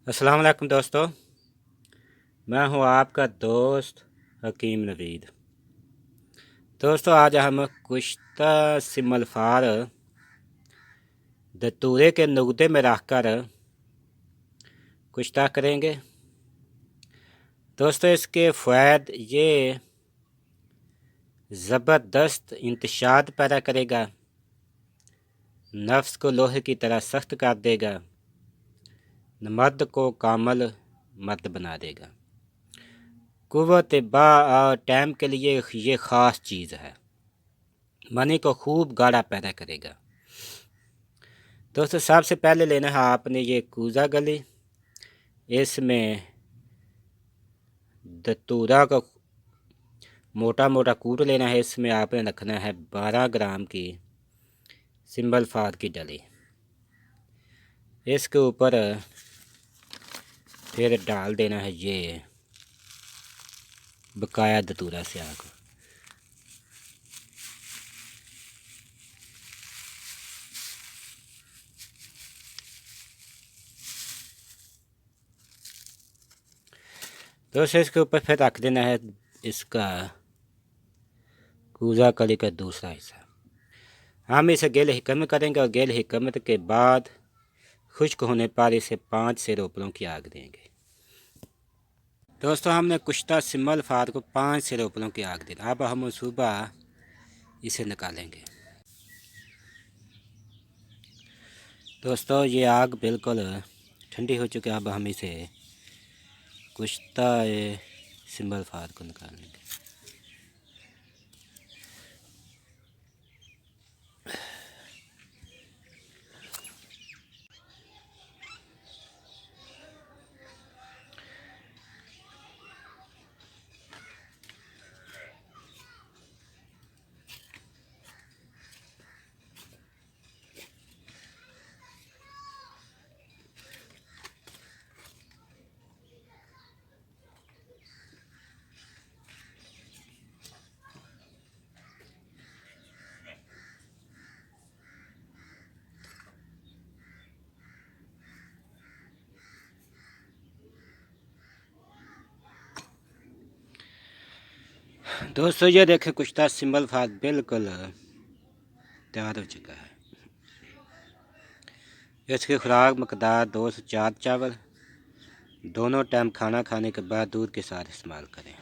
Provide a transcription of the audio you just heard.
अस्सलाम वालेकुम दोस्तों, मैं हूं आपका दोस्त हकीम नवीद। दोस्तों, आज हम कुश्ता सिमलफार दतूरे के नुक्ते में रखकर कुश्ता करेंगे। दोस्तों, इसके फ़वाद ये ज़बरदस्त इंतशाद पैदा करेगा, नफ्स को लोहे की तरह सख्त कर देगा, मर्द को कामल मर्द बना देगा। कुव्वत बा और टाइम के लिए ये ख़ास चीज़ है, मनी को खूब गाढ़ा पैदा करेगा। दोस्तों, सबसे पहले लेना है आपने ये कूज़ा गली। इसमें दतूरा का मोटा मोटा कूट लेना है। इसमें आपने रखना है 12 ग्राम की सिंबल फाद की डली। इसके ऊपर फिर डाल देना है ये बकाया दतूरा से आकर। दोस्तों, इसके ऊपर फिर रख देना है इसका कूज़ा कली का दूसरा हिस्सा। हम इसे गेल हिकमत करेंगे और गेल हिकमत के बाद खुश्क होने पर इसे 5 से रोपड़ों की आग देंगे। दोस्तों, हमने कुश्ता सिमल फाद को 5 से रोपड़ों की आग दी। अब हम सुबह इसे निकालेंगे। दोस्तों, ये आग बिल्कुल ठंडी हो चुकी है। अब हम इसे कुश्ता सिंबल फाद को निकालेंगे। दोस्तों, ये देखें कुश्ता सिंबल फाद बिल्कुल तैयार हो चुका है। इसकी खुराक मकदार 2 से 4 चावल दोनों टाइम खाना खाने के बाद दूध के साथ इस्तेमाल करें।